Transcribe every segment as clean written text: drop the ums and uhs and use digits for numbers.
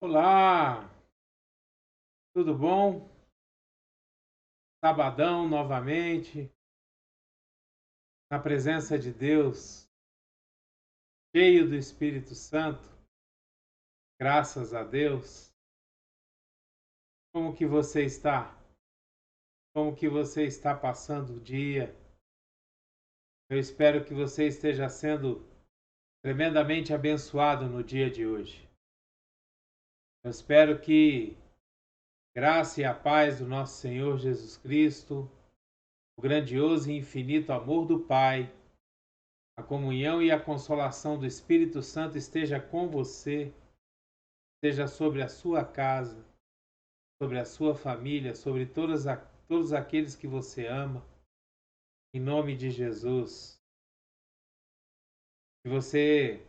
Olá, tudo bom? Sabadão novamente, na presença de Deus, cheio do Espírito Santo, graças a Deus. Como que você está? Como que você está passando o dia? Eu espero que você esteja sendo tremendamente abençoado no dia de hoje. Eu espero que graça e a paz do nosso Senhor Jesus Cristo, o grandioso e infinito amor do Pai, a comunhão e a consolação do Espírito Santo esteja com você, esteja sobre a sua casa, sobre a sua família, sobre todos aqueles que você ama, em nome de Jesus. Que você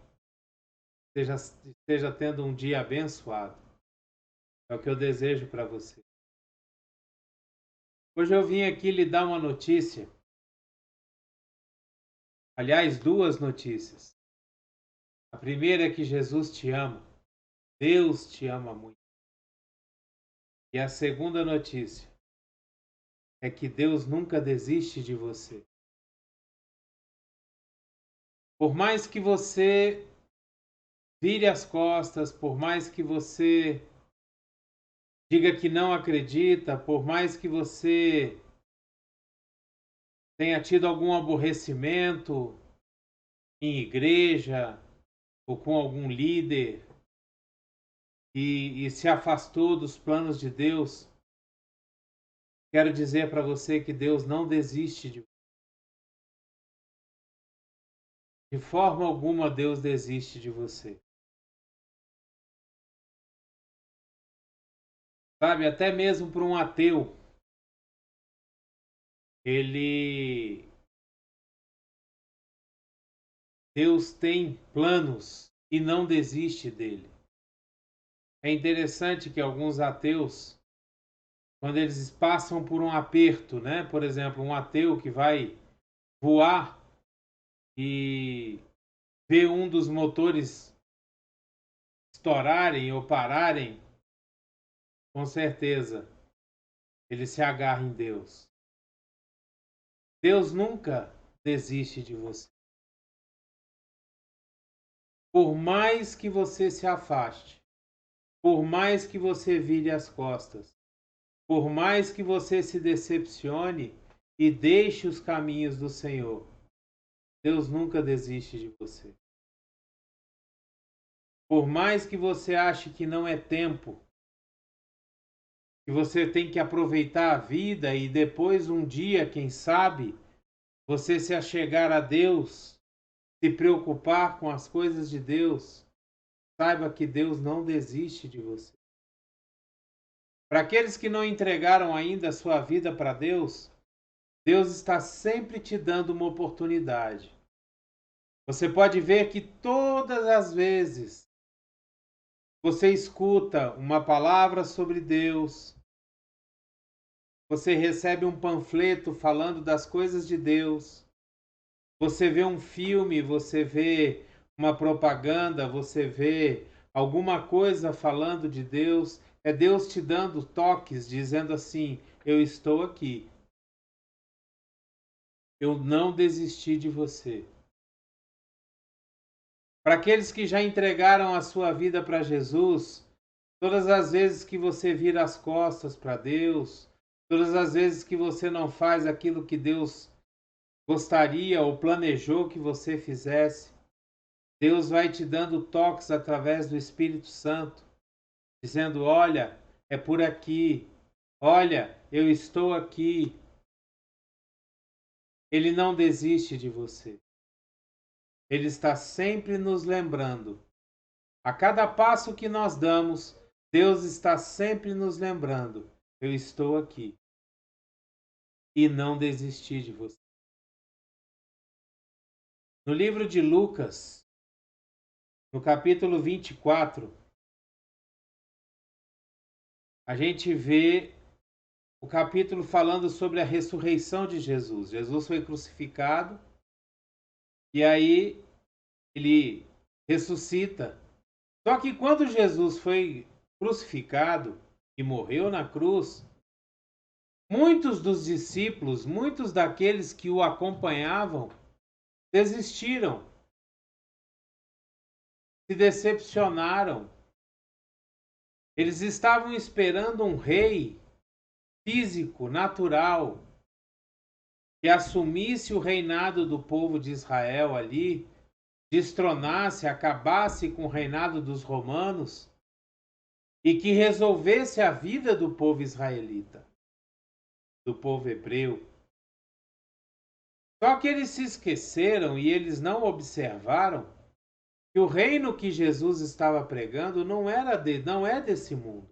esteja tendo um dia abençoado. É o que eu desejo para você. Hoje eu vim aqui lhe dar uma notícia, aliás, duas notícias. A primeira é que Jesus te ama, Deus te ama muito. E a segunda notícia é que Deus nunca desiste de você. Por mais que você vire as costas, por mais que você diga que não acredita, por mais que você tenha tido algum aborrecimento em igreja ou com algum líder e se afastou dos planos de Deus, quero dizer para você que Deus não desiste de forma alguma. Deus desiste de você. Sabe, até mesmo para um ateu, ele Deus tem planos e não desiste dele. É interessante que alguns ateus, quando eles passam por um aperto, né? Por exemplo, um ateu que vai voar e vê um dos motores estourarem ou pararem, com certeza ele se agarra em Deus. Deus nunca desiste de você. Por mais que você se afaste, por mais que você vire as costas, por mais que você se decepcione e deixe os caminhos do Senhor, Deus nunca desiste de você. Por mais que você ache que não é tempo, que você tem que aproveitar a vida e depois um dia, quem sabe, você se achegar a Deus, se preocupar com as coisas de Deus, saiba que Deus não desiste de você. Para aqueles que não entregaram ainda a sua vida para Deus, Deus está sempre te dando uma oportunidade. Você pode ver que todas as vezes você escuta uma palavra sobre Deus, você recebe um panfleto falando das coisas de Deus, você vê um filme, você vê uma propaganda, você vê alguma coisa falando de Deus, é Deus te dando toques, dizendo assim: eu estou aqui, eu não desisti de você. Para aqueles que já entregaram a sua vida para Jesus, todas as vezes que você vira as costas para Deus, todas as vezes que você não faz aquilo que Deus gostaria ou planejou que você fizesse, Deus vai te dando toques através do Espírito Santo, dizendo: olha, é por aqui, olha, eu estou aqui. Ele não desiste de você. Ele está sempre nos lembrando. A cada passo que nós damos, Deus está sempre nos lembrando: eu estou aqui e não desisti de você. No livro de Lucas, no capítulo 24, a gente vê o capítulo falando sobre a ressurreição de Jesus. Jesus foi crucificado e aí ele ressuscita. Só que quando Jesus foi crucificado e morreu na cruz, muitos dos discípulos, muitos daqueles que o acompanhavam, desistiram, se decepcionaram. Eles estavam esperando um rei físico, natural, que assumisse o reinado do povo de Israel ali, destronasse, acabasse com o reinado dos romanos e que resolvesse a vida do povo israelita, do povo hebreu. Só que eles se esqueceram e eles não observaram que o reino que Jesus estava pregando não é desse mundo.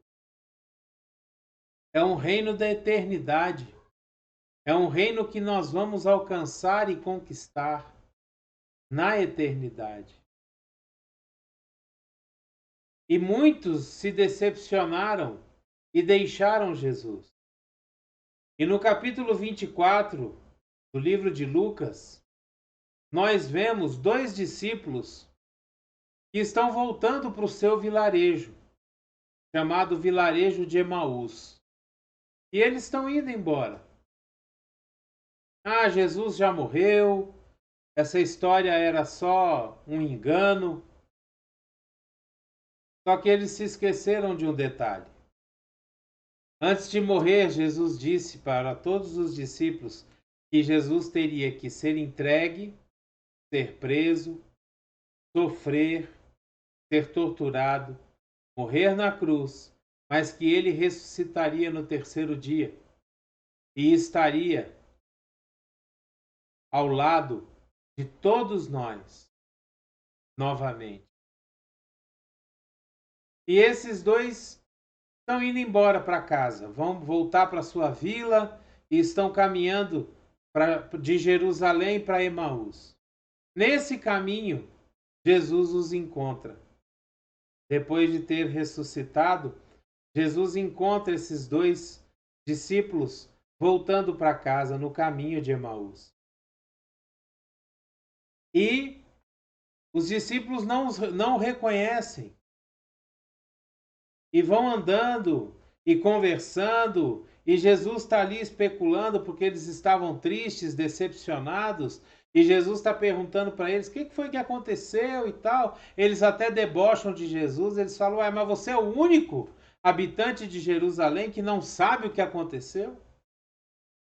É um reino da eternidade. É um reino que nós vamos alcançar e conquistar na eternidade. E muitos se decepcionaram e deixaram Jesus. E no capítulo 24 do livro de Lucas, nós vemos dois discípulos que estão voltando para o seu vilarejo, chamado vilarejo de Emaús. E eles estão indo embora. Ah, Jesus já morreu, essa história era só um engano. Só que eles se esqueceram de um detalhe. Antes de morrer, Jesus disse para todos os discípulos que Jesus teria que ser entregue, ser preso, sofrer, ser torturado, morrer na cruz, mas que ele ressuscitaria no terceiro dia e estaria ao lado de todos nós novamente. E esses dois estão indo embora para casa, vão voltar para sua vila e estão caminhando de Jerusalém para Emaús. Nesse caminho, Jesus os encontra. Depois de ter ressuscitado, Jesus encontra esses dois discípulos voltando para casa no caminho de Emaús. E os discípulos não o reconhecem. E vão andando e conversando, e Jesus está ali especulando porque eles estavam tristes, decepcionados, e Jesus está perguntando para eles o que foi que aconteceu e tal. Eles até debocham de Jesus, eles falam, ué, mas você é o único habitante de Jerusalém que não sabe o que aconteceu?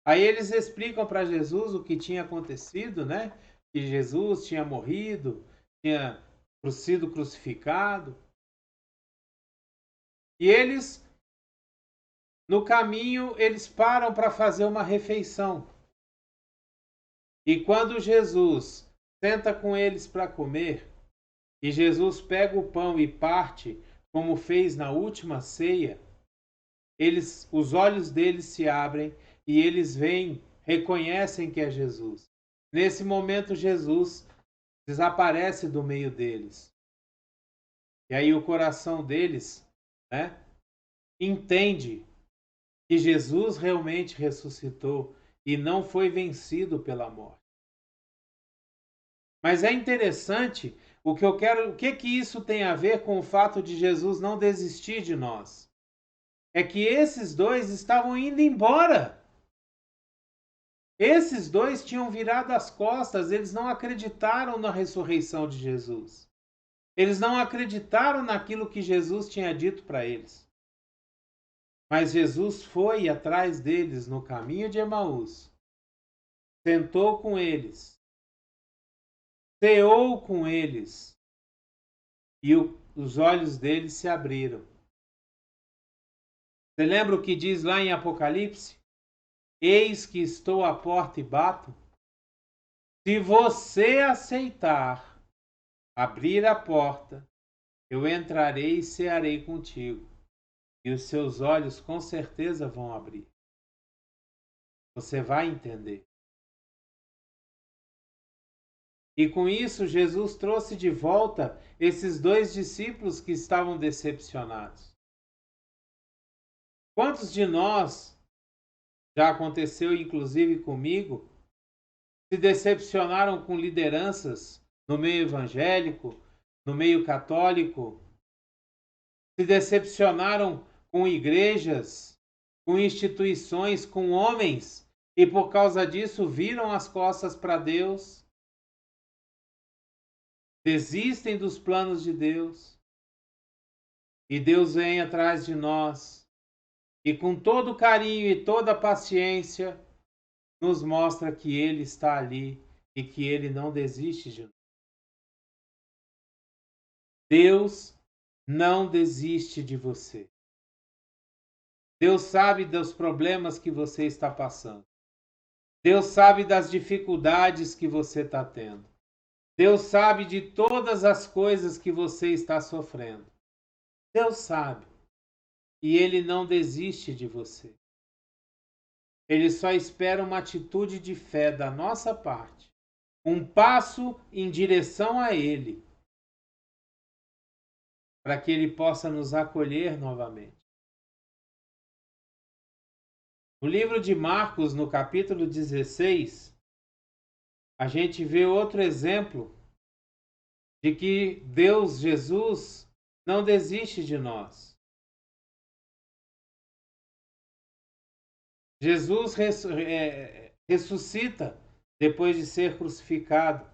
Aí eles explicam para Jesus o que tinha acontecido, né? Que Jesus tinha morrido, tinha sido crucificado. E eles, no caminho, eles param para fazer uma refeição. E quando Jesus senta com eles para comer, e Jesus pega o pão e parte, como fez na última ceia, os olhos deles se abrem e eles veem, reconhecem que é Jesus. Nesse momento, Jesus desaparece do meio deles. E aí o coração deles, né, entende que Jesus realmente ressuscitou e não foi vencido pela morte. Mas é interessante o que isso tem a ver com o fato de Jesus não desistir de nós? É que esses dois estavam indo embora. Esses dois tinham virado as costas, eles não acreditaram na ressurreição de Jesus. Eles não acreditaram naquilo que Jesus tinha dito para eles. Mas Jesus foi atrás deles no caminho de Emaús, sentou com eles, ceou com eles, e os olhos deles se abriram. Você lembra o que diz lá em Apocalipse? Eis que estou à porta e bato. Se você aceitar abrir a porta, eu entrarei e cearei contigo. E os seus olhos com certeza vão abrir. Você vai entender. E com isso, Jesus trouxe de volta esses dois discípulos que estavam decepcionados. Quantos de nós, já aconteceu inclusive comigo, se decepcionaram com lideranças no meio evangélico, no meio católico, se decepcionaram com igrejas, com instituições, com homens, e por causa disso viram as costas para Deus, desistem dos planos de Deus, e Deus vem atrás de nós, e com todo carinho e toda paciência, nos mostra que Ele está ali e que Ele não desiste de nós. Deus não desiste de você. Deus sabe dos problemas que você está passando. Deus sabe das dificuldades que você está tendo. Deus sabe de todas as coisas que você está sofrendo. Deus sabe. E Ele não desiste de você. Ele só espera uma atitude de fé da nossa parte. Um passo em direção a Ele. Para que Ele possa nos acolher novamente. No livro de Marcos, no capítulo 16, a gente vê outro exemplo de que Deus, Jesus, não desiste de nós. Jesus ressuscita depois de ser crucificado.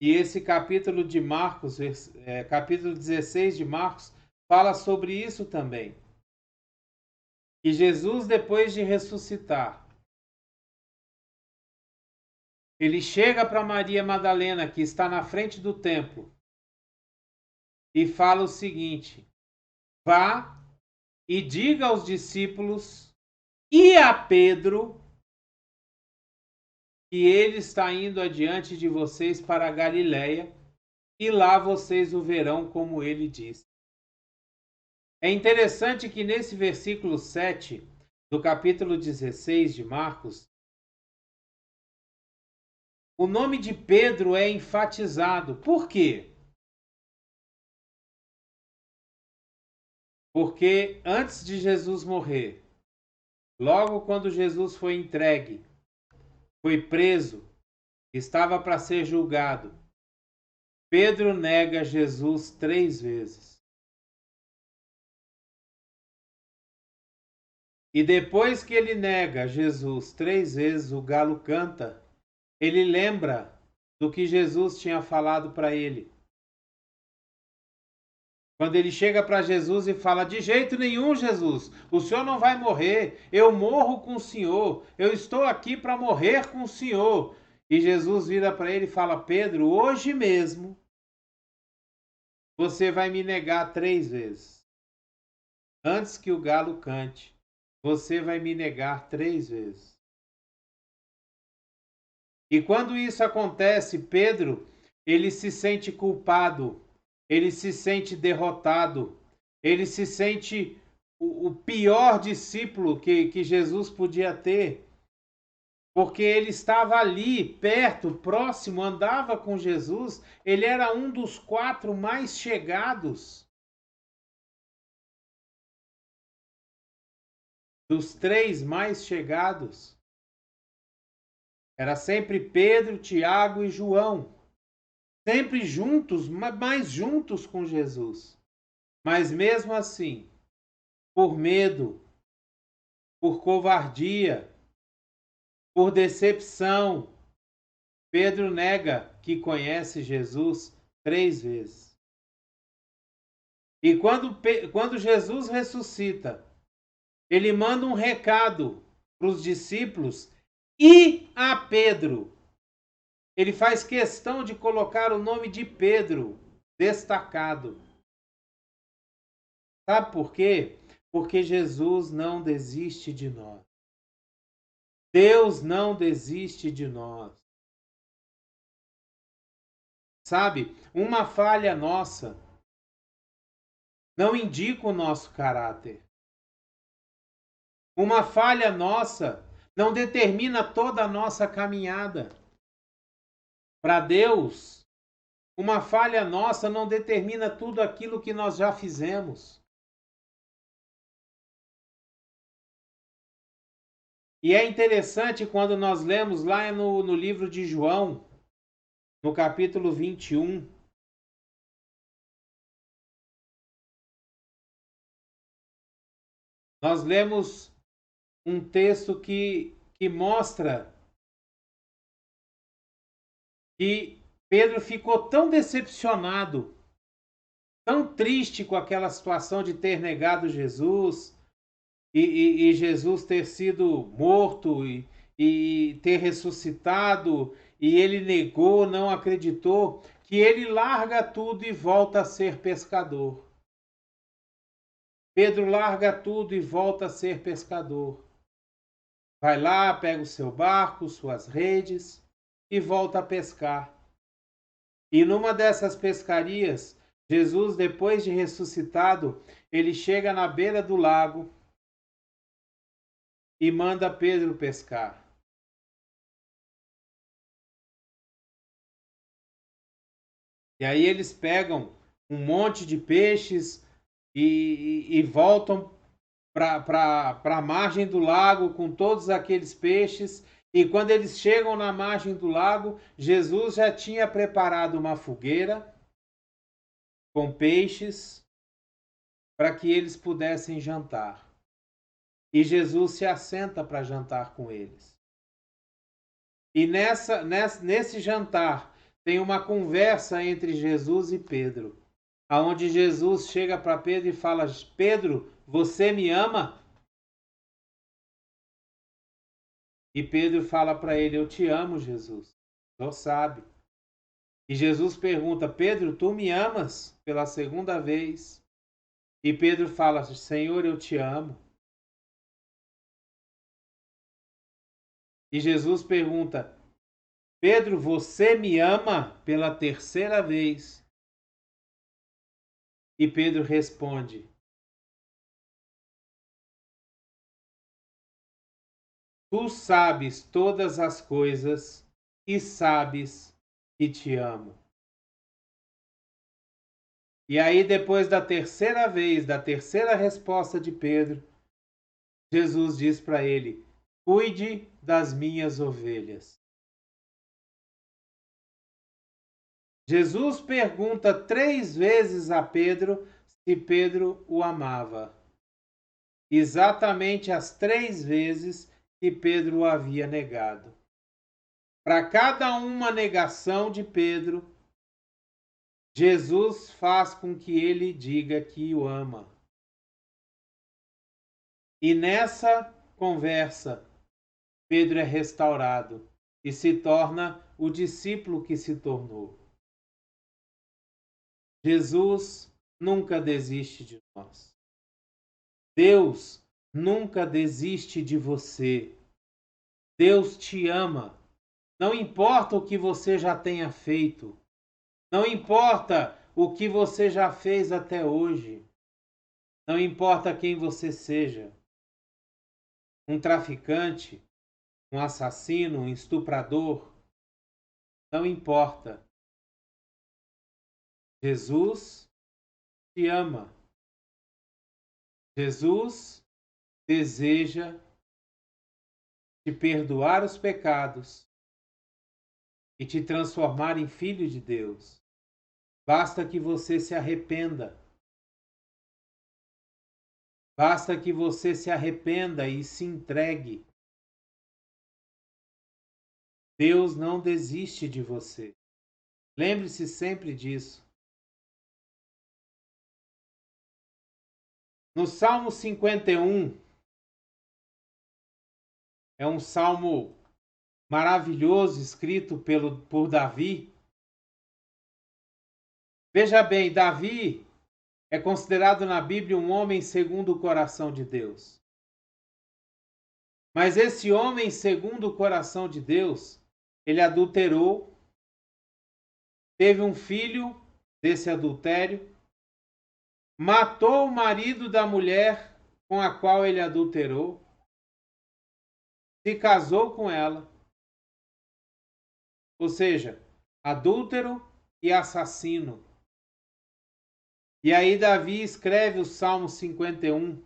E esse capítulo de Marcos, capítulo 16 de Marcos, fala sobre isso também. E Jesus, depois de ressuscitar, ele chega para Maria Madalena, que está na frente do templo, e fala o seguinte: vá e diga aos discípulos e a Pedro que ele está indo adiante de vocês para a Galiléia, e lá vocês o verão como ele disse. É interessante que nesse versículo 7 do capítulo 16 de Marcos, o nome de Pedro é enfatizado. Por quê? Porque antes de Jesus morrer, logo quando Jesus foi entregue, foi preso, estava para ser julgado, Pedro nega Jesus 3 vezes. E depois que ele nega Jesus 3 vezes, o galo canta, ele lembra do que Jesus tinha falado para ele. Quando ele chega para Jesus e fala: de jeito nenhum, Jesus, o senhor não vai morrer, eu morro com o senhor, eu estou aqui para morrer com o senhor. E Jesus vira para ele e fala: Pedro, hoje mesmo você vai me negar 3 vezes. Antes que o galo cante, você vai me negar 3 vezes. E quando isso acontece, Pedro, ele se sente culpado, ele se sente derrotado, ele se sente o pior discípulo que Jesus podia ter, porque ele estava ali, perto, próximo, andava com Jesus, ele era um dos 4 mais chegados. Dos 3 mais chegados. Era sempre Pedro, Tiago e João. Sempre juntos, mais juntos com Jesus. Mas mesmo assim, por medo, por covardia, por decepção, Pedro nega que conhece Jesus 3 vezes. E quando Jesus ressuscita, ele manda um recado para os discípulos e a Pedro. Ele faz questão de colocar o nome de Pedro destacado. Sabe por quê? Porque Jesus não desiste de nós. Deus não desiste de nós. Sabe, uma falha nossa não indica o nosso caráter. Uma falha nossa não determina toda a nossa caminhada. Para Deus, uma falha nossa não determina tudo aquilo que nós já fizemos. E é interessante quando nós lemos lá no livro de João, no capítulo 21, Nós lemos um texto que mostra que Pedro ficou tão decepcionado, tão triste com aquela situação de ter negado Jesus e Jesus ter sido morto e ter ressuscitado, e ele negou, não acreditou, que ele larga tudo e volta a ser pescador. Pedro larga tudo e volta a ser pescador. Vai lá, pega o seu barco, suas redes e volta a pescar. E numa dessas pescarias, Jesus, depois de ressuscitado, ele chega na beira do lago e manda Pedro pescar. E aí eles pegam um monte de peixes e voltam para a margem do lago com todos aqueles peixes. E quando eles chegam na margem do lago, Jesus já tinha preparado uma fogueira com peixes para que eles pudessem jantar. E Jesus se assenta para jantar com eles. E nesse jantar tem uma conversa entre Jesus e Pedro, aonde Jesus chega para Pedro e fala: Pedro, você me ama? E Pedro fala para ele: eu te amo, Jesus. Tu sabe. E Jesus pergunta: Pedro, tu me amas? Pela segunda vez. E Pedro fala: Senhor, eu te amo. E Jesus pergunta: Pedro, você me ama? Pela terceira vez. E Pedro responde: tu sabes todas as coisas e sabes que te amo. E aí, depois da terceira vez, da terceira resposta de Pedro, Jesus diz para ele: cuide das minhas ovelhas. Jesus pergunta 3 vezes a Pedro se Pedro o amava. Exatamente as 3 vezes que Pedro o havia negado. Para cada uma negação de Pedro, Jesus faz com que ele diga que o ama. E nessa conversa, Pedro é restaurado e se torna o discípulo que se tornou. Jesus nunca desiste de nós. Deus nunca desiste de você. Deus te ama. Não importa o que você já tenha feito. Não importa o que você já fez até hoje. Não importa quem você seja. Um traficante, um assassino, um estuprador. Não importa. Jesus te ama. Jesus deseja te perdoar os pecados e te transformar em filho de Deus. Basta que você se arrependa. Basta que você se arrependa e se entregue. Deus não desiste de você. Lembre-se sempre disso. No Salmo 51, é um salmo maravilhoso escrito por Davi. Veja bem, Davi é considerado na Bíblia um homem segundo o coração de Deus. Mas esse homem segundo o coração de Deus, ele adulterou, teve um filho desse adultério, matou o marido da mulher com a qual ele adulterou, se casou com ela, ou seja, adúltero e assassino. E aí Davi escreve o Salmo 51,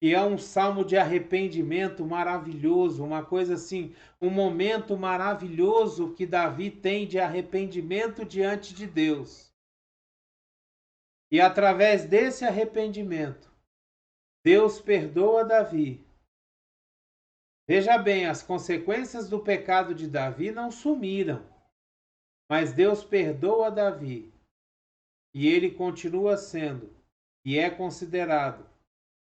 que é um salmo de arrependimento maravilhoso, uma coisa assim, um momento maravilhoso que Davi tem de arrependimento diante de Deus. E através desse arrependimento, Deus perdoa Davi. Veja bem, as consequências do pecado de Davi não sumiram, mas Deus perdoa Davi e ele continua sendo e é considerado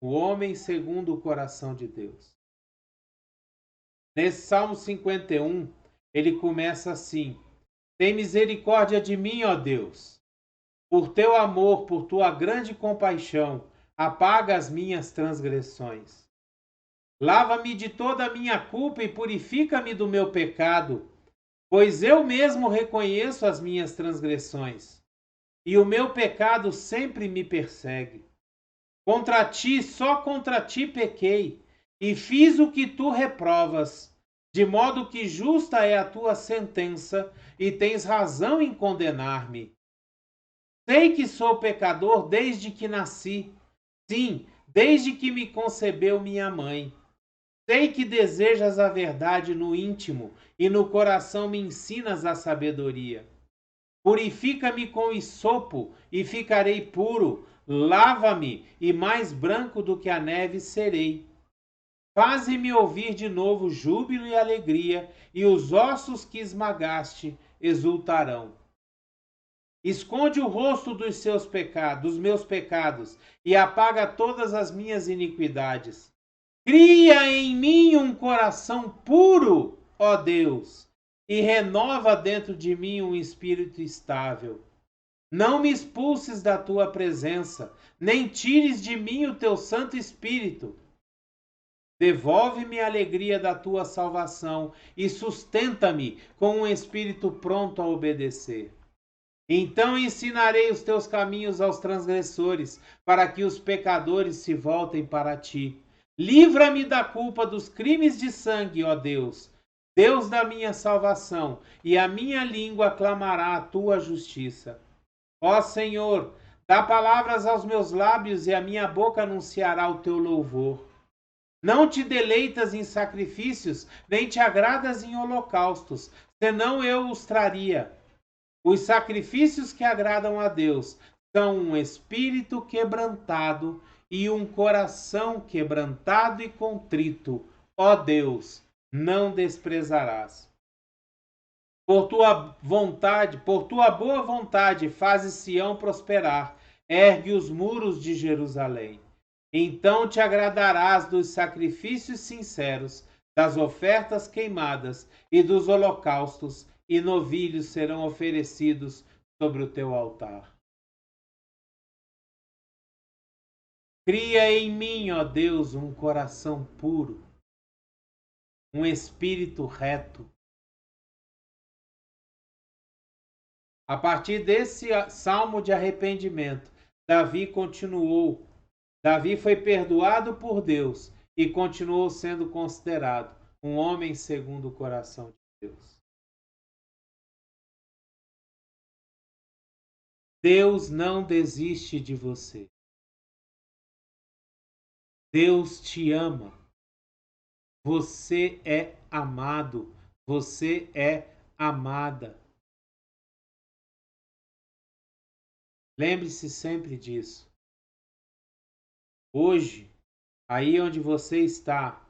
o homem segundo o coração de Deus. Nesse Salmo 51, ele começa assim: Tem misericórdia de mim, ó Deus. Por teu amor, por tua grande compaixão, apaga as minhas transgressões. Lava-me de toda a minha culpa e purifica-me do meu pecado, pois eu mesmo reconheço as minhas transgressões, e o meu pecado sempre me persegue. Contra ti, só contra ti pequei, e fiz o que tu reprovas, de modo que justa é a tua sentença, e tens razão em condenar-me. Sei que sou pecador desde que nasci, sim, desde que me concebeu minha mãe. Sei que desejas a verdade no íntimo, e no coração me ensinas a sabedoria. Purifica-me com hisopo, e ficarei puro. Lava-me, e mais branco do que a neve serei. Faze-me ouvir de novo júbilo e alegria, e os ossos que esmagaste exultarão. Esconde o rosto dos seus pecados, dos meus pecados, e apaga todas as minhas iniquidades. Cria em mim um coração puro, ó Deus, e renova dentro de mim um espírito estável. Não me expulses da tua presença, nem tires de mim o teu Santo Espírito. Devolve-me a alegria da tua salvação e sustenta-me com um espírito pronto a obedecer. Então ensinarei os teus caminhos aos transgressores, para que os pecadores se voltem para ti. Livra-me da culpa dos crimes de sangue, ó Deus, Deus da minha salvação, e a minha língua clamará a tua justiça. Ó Senhor, dá palavras aos meus lábios e a minha boca anunciará o teu louvor. Não te deleitas em sacrifícios, nem te agradas em holocaustos, senão eu os traria. Os sacrifícios que agradam a Deus são um espírito quebrantado e um coração quebrantado e contrito. Ó Deus, não desprezarás. Por tua vontade, por tua boa vontade, fazes Sião prosperar, ergue os muros de Jerusalém. Então te agradarás dos sacrifícios sinceros, das ofertas queimadas e dos holocaustos, e novilhos serão oferecidos sobre o teu altar. Cria em mim, ó Deus, um coração puro, um espírito reto. A partir desse salmo de arrependimento, Davi foi perdoado por Deus e continuou sendo considerado um homem segundo o coração de Deus. Deus não desiste de você. Deus te ama. Você é amado. Você é amada. Lembre-se sempre disso. Hoje, aí onde você está,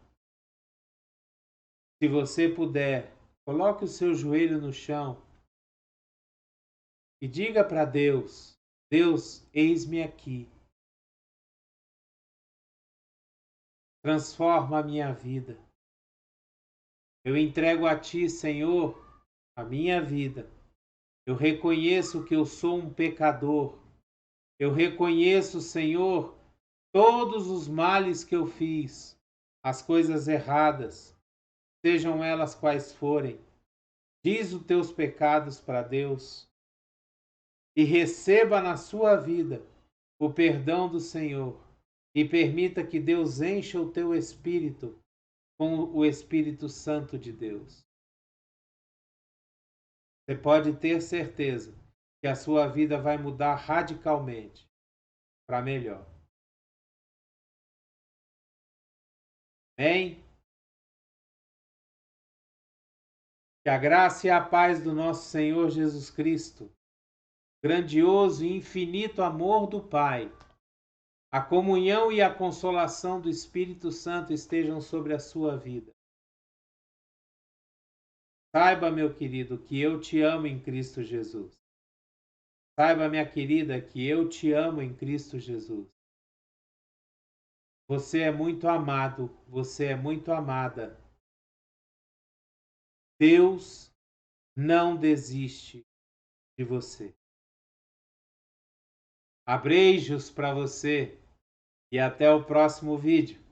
se você puder, coloque o seu joelho no chão e diga para Deus: Deus, eis-me aqui. Transforma a minha vida. Eu entrego a Ti, Senhor, a minha vida. Eu reconheço que eu sou um pecador. Eu reconheço, Senhor, todos os males que eu fiz, as coisas erradas, sejam elas quais forem. Diz os teus pecados para Deus e receba na sua vida o perdão do Senhor e permita que Deus encha o teu espírito com o Espírito Santo de Deus. Você pode ter certeza que a sua vida vai mudar radicalmente para melhor. Amém? Que a graça e a paz do nosso Senhor Jesus Cristo, grandioso e infinito amor do Pai, A comunhão e a consolação do Espírito Santo estejam sobre a sua vida. Saiba, meu querido, que eu te amo em Cristo Jesus. Saiba, minha querida, que eu te amo em Cristo Jesus. Você é muito amado, você é muito amada. Deus não desiste de você. Abreijos para você e até o próximo vídeo.